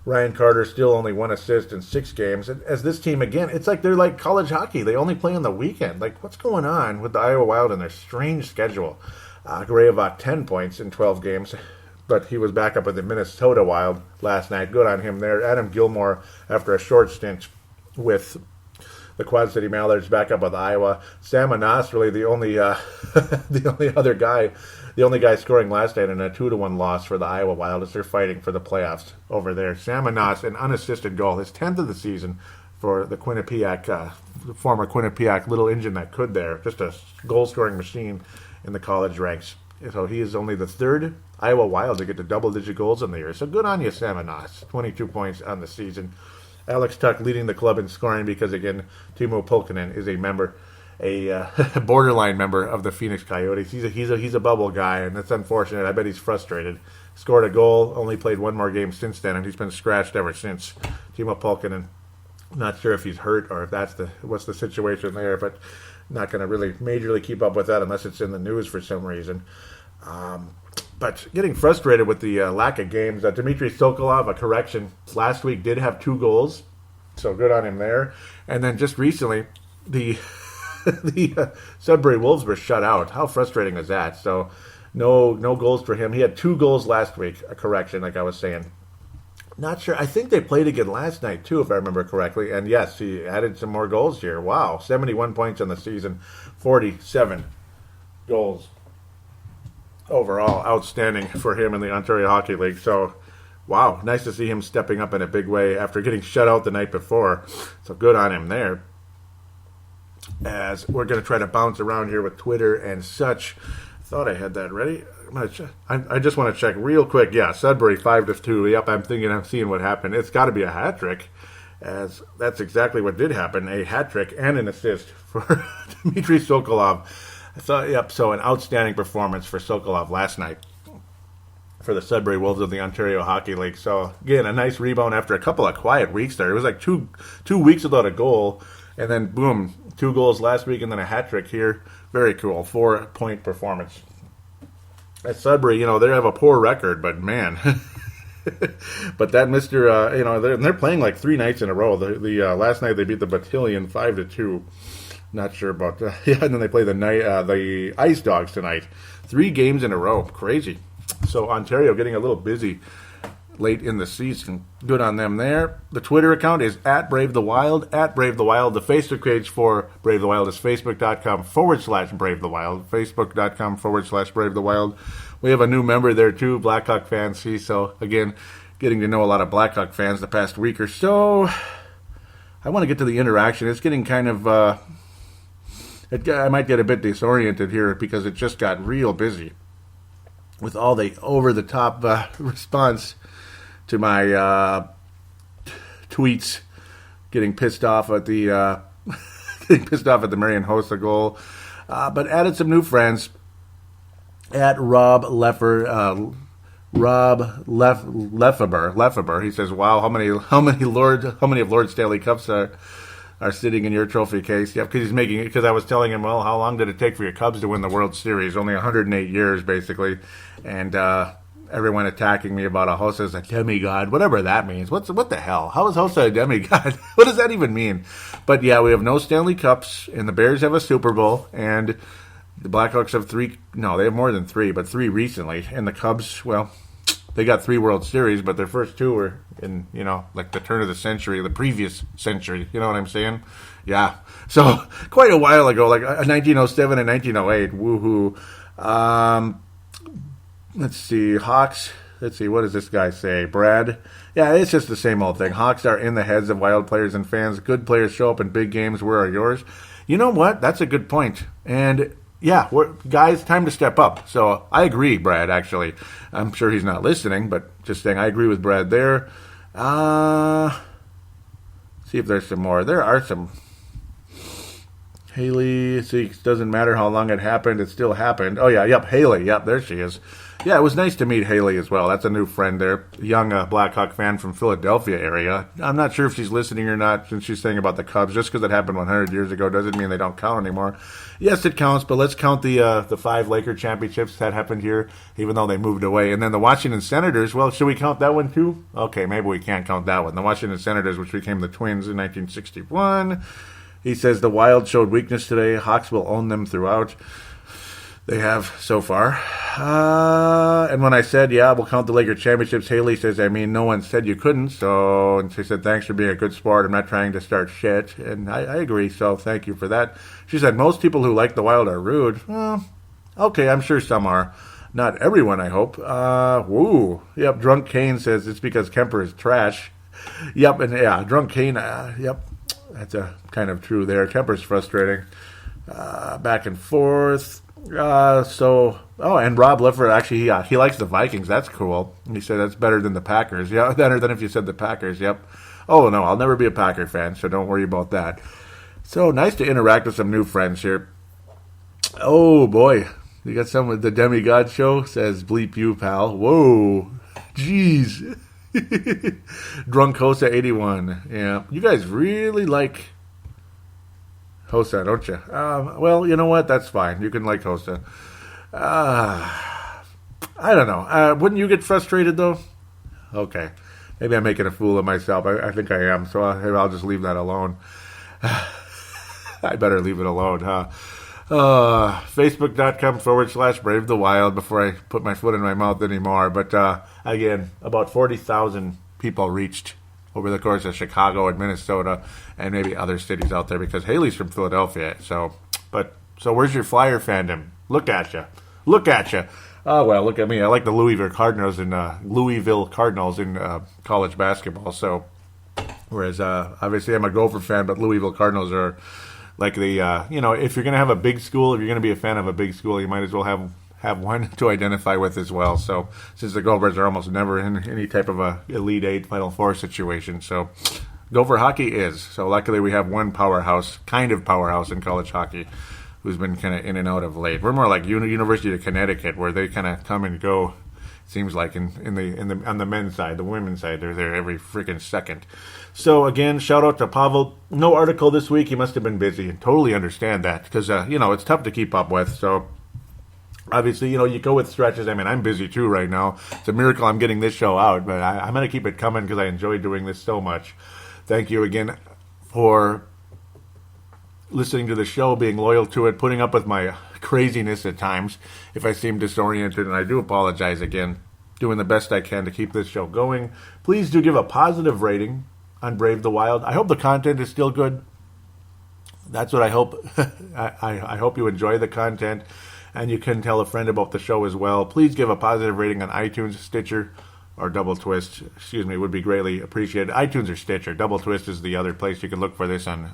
Ryan Carter still only 1 assist in 6 games. As this team, again, it's like they're like college hockey. They only play on the weekend. Like, what's going on with the Iowa Wild and their strange schedule? Grayovac, 10 points in 12 games, but he was back up with the Minnesota Wild last night. Good on him there. Adam Gilmore, after a short stint with the Quad City Mallards, back up with Iowa. Sam Anas, really the only the only guy scoring last night in a 2-1 loss for the Iowa Wild as they're fighting for the playoffs over there. Sam Anas, an unassisted goal, his 10th of the season for the Quinnipiac, former Quinnipiac little engine that could there. Just a goal-scoring machine in the college ranks. So he is only the 3rd Iowa Wild to get to double-digit goals in the year. So good on you, Sam Anas. 22 points on the season. Alex Tuck leading the club in scoring because, again, Timo Pulkkinen is a borderline member of the Phoenix Coyotes. He's a bubble guy, and that's unfortunate. I bet he's frustrated. Scored a goal, only played 1 more game since then, and he's been scratched ever since. Timo Pulkkinen, not sure if he's hurt or if what's the situation there, but not going to really majorly keep up with that unless it's in the news for some reason. But getting frustrated with the lack of games. Dmitry Sokolov, a correction, last week did have 2 goals, so good on him there. And then just recently, the Sudbury Wolves were shut out. How frustrating is that? So no goals for him. He had 2 goals last week, a correction, like I was saying. Not sure. I think they played again last night, too, if I remember correctly. And yes, he added some more goals here. Wow, 71 points on the season, 47 goals overall. Outstanding for him in the Ontario Hockey League. So, wow, nice to see him stepping up in a big way after getting shut out the night before. So good on him there. As we're going to try to bounce around here with Twitter and such. Thought I had that ready. I just want to check real quick. Yeah, Sudbury 5-2. Yep, I'm seeing what happened. It's got to be a hat trick, as that's exactly what did happen. A hat trick and an assist for Dmitry Sokolov. So an outstanding performance for Sokolov last night for the Sudbury Wolves of the Ontario Hockey League. So again, a nice rebound after a couple of quiet weeks there. It was like two weeks without a goal, and then boom, 2 goals last week and then a hat trick here. Very cool. 4-point performance. At Sudbury, they have a poor record, but man. But that Mr., they're playing like 3 nights in a row. The last night they beat the Battalion 5-2. Not sure about that. Yeah, and then they play the Ice Dogs tonight. 3 games in a row. Crazy. So Ontario getting a little busy late in the season. Good on them there. The Twitter account is @BraveTheWild, @BraveTheWild. The Facebook page for Brave the Wild is facebook.com/BraveTheWild, facebook.com/BraveTheWild. We have a new member there too, Blackhawk fans. So again, getting to know a lot of Blackhawk fans the past week or so. I want to get to the interaction. It's getting kind of, I might get a bit disoriented here because it just got real busy with all the over-the-top response to my tweets, getting pissed off at the Marian Hossa goal, but added some new friends. At Rob Lefferber, he says, "Wow, how many of Lord Stanley Cups are sitting in your trophy case?" Yeah, because he's making it. Because I was telling him, well, how long did it take for your Cubs to win the World Series? Only 108 years, basically, and everyone attacking me about a Hossa is a demigod, whatever that means. What the hell? How is Hossa a demigod? What does that even mean? But yeah, we have no Stanley Cups, and the Bears have a Super Bowl, and the Blackhawks have 3. No, they have more than 3, but 3 recently. And the Cubs, well, they got 3 World Series, but their first 2 were in, like the turn of the century, the previous century. You know what I'm saying? Yeah. So quite a while ago, like 1907 and 1908. Woohoo. Let's see. Hawks. Let's see. What does this guy say? Brad. Yeah, it's just the same old thing. Hawks are in the heads of Wild players and fans. Good players show up in big games. Where are yours? You know what? That's a good point. And yeah, guys, time to step up. So I agree, Brad, actually. I'm sure he's not listening, but just saying I agree with Brad there. See if there's some more. There are some. Haley, see, it doesn't matter how long it happened. It still happened. Oh, yeah, yep, Haley. Yep, there she is. Yeah, it was nice to meet Haley as well. That's a new friend there, a young Blackhawk fan from Philadelphia area. I'm not sure if she's listening or not since she's saying about the Cubs. Just because it happened 100 years ago doesn't mean they don't count anymore. Yes, it counts, but let's count the 5 Laker championships that happened here, even though they moved away. And then the Washington Senators, well, should we count that one too? Okay, maybe we can't count that one. The Washington Senators, which became the Twins in 1961. He says the Wild showed weakness today. Hawks will own them throughout. They have so far. And when I said, yeah, we'll count the Laker championships, Haley says, I mean, no one said you couldn't. So, and she said, thanks for being a good sport. I'm not trying to start shit. And I agree, so thank you for that. She said, most people who like the Wild are rude. Well, okay, I'm sure some are. Not everyone, I hope. Woo. Yep, Drunk Kane says it's because Kemper is trash. Yep, and yeah, Drunk Kane, yep. That's kind of true there. Kemper's frustrating. Back and forth. And Rob Lifford, actually, he likes the Vikings. That's cool. And he said that's better than the Packers. Yeah, better than if you said the Packers. Yep. Oh, no, I'll never be a Packer fan, so don't worry about that. So nice to interact with some new friends here. Oh, boy. You got some with the Demigod show? Says, bleep you, pal. Whoa. Jeez. Drunk Hossa 81. Yeah. You guys really like Hossa, don't you? Well, you know what? That's fine. You can like Hossa. I don't know. Wouldn't you get frustrated, though? Okay. Maybe I'm making a fool of myself. I think I am, so I'll just leave that alone. I better leave it alone, huh? Facebook.com/Brave the Wild before I put my foot in my mouth anymore. But again, about 40,000 people reached over the course of Chicago and Minnesota and maybe other cities out there because Haley's from Philadelphia. So where's your Flyer fandom? Look at you. Oh, well, look at me. I like the Louisville Cardinals in college basketball. So, whereas obviously I'm a Gopher fan, but Louisville Cardinals are like the, if you're going to have a big school, if you're going to be a fan of a big school, you might as well have one to identify with as well. So since the Gophers are almost never in any type of a Elite Eight, Final Four situation. So Gopher hockey is. So luckily we have one powerhouse in college hockey who's been kind of in and out of late. We're more like University of Connecticut where they kind of come and go. Seems like on the men's side, the women's side, they're there every freaking second. So again, shout out to Pavel. No article this week. He must have been busy. Totally understand that because it's tough to keep up with. So obviously, you go with stretches. I mean, I'm busy too right now. It's a miracle I'm getting this show out, but I'm going to keep it coming because I enjoy doing this so much. Thank you again for listening to the show, being loyal to it, putting up with my craziness at times if I seem disoriented, and I do apologize again. Doing the best I can to keep this show going. Please do give a positive rating on Brave the Wild. I hope the content is still good. That's what I hope. I hope you enjoy the content, and you can tell a friend about the show as well. Please give a positive rating on iTunes, Stitcher, or Double Twist. Would be greatly appreciated. iTunes or Stitcher. Double Twist is the other place you can look for this on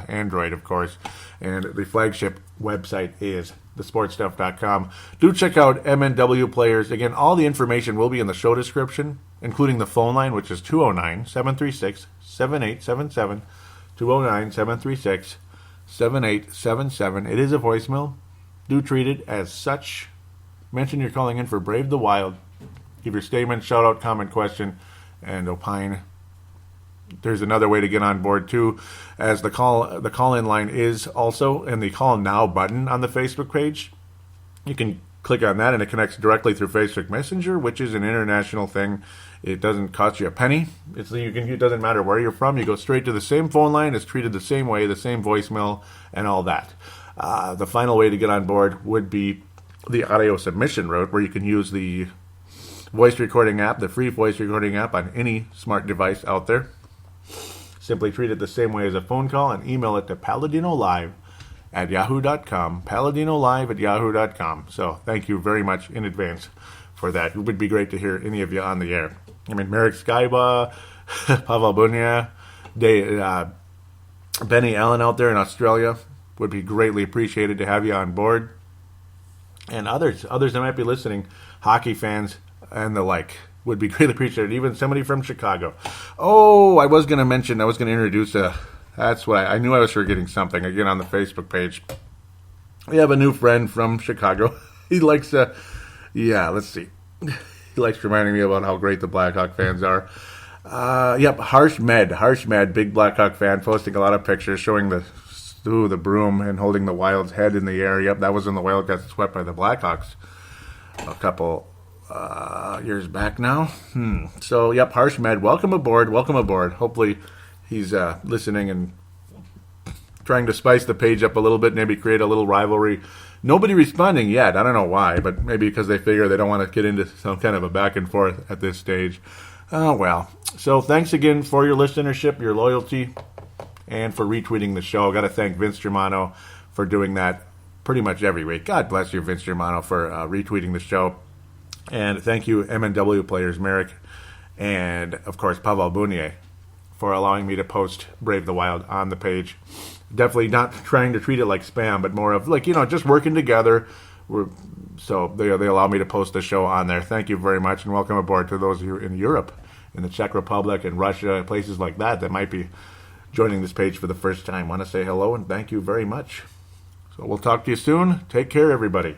Android, of course. And the flagship website is thesportstuff.com. Do check out MNW Players. Again, all the information will be in the show description, including the phone line, which is 209-736-7877. 209-736-7877. It is a voicemail. Do treat it as such. Mention you're calling in for Brave the Wild. Give your statement, shout out, comment, question, and opine. There's another way to get on board too, as the call-in line is also in the Call Now button on the Facebook page. You can click on that, and it connects directly through Facebook Messenger, which is an international thing. It doesn't cost you a penny. It doesn't matter where you're from. You go straight to the same phone line. It's treated the same way, the same voicemail, and all that. The final way to get on board would be the audio submission route, where you can use the voice recording app, the free voice recording app on any smart device out there. Simply treat it the same way as a phone call and email it to paladinolive@yahoo.com, paladinolive@yahoo.com. So thank you very much in advance for that. It would be great to hear any of you on the air. I mean, Marek Skyba, Pavel Bunia, Benny Allen out there in Australia would be greatly appreciated to have you on board. And others that might be listening, hockey fans and the like, would be greatly appreciated. Even somebody from Chicago. Oh, I was going to introduce that's what I knew I was forgetting something again on the Facebook page. We have a new friend from Chicago. He likes let's see. He likes reminding me about how great the Blackhawk fans are. Harsh Med, big Blackhawk fan, posting a lot of pictures showing the broom and holding the Wild's head in the air. Yep, that was when the Wild got swept by the Blackhawks a couple years back now. So, Harsh Med, welcome aboard. Hopefully he's listening and trying to spice the page up a little bit, maybe create a little rivalry. Nobody responding yet. I don't know why, but maybe because they figure they don't want to get into some kind of a back and forth at this stage. Oh, well. So thanks again for your listenership, your loyalty, and for retweeting the show. Got to thank Vince Germano for doing that pretty much every week. God bless you, Vince Germano, for retweeting the show. And thank you, MNW players, Marek, and, of course, Pavel Bunia, for allowing me to post Brave the Wild on the page. Definitely not trying to treat it like spam, but more of, just working together. So they allow me to post the show on there. Thank you very much, and welcome aboard to those of you in Europe, in the Czech Republic, and Russia, places like that might be joining this page for the first time. Want to say hello, and thank you very much. So we'll talk to you soon. Take care, everybody.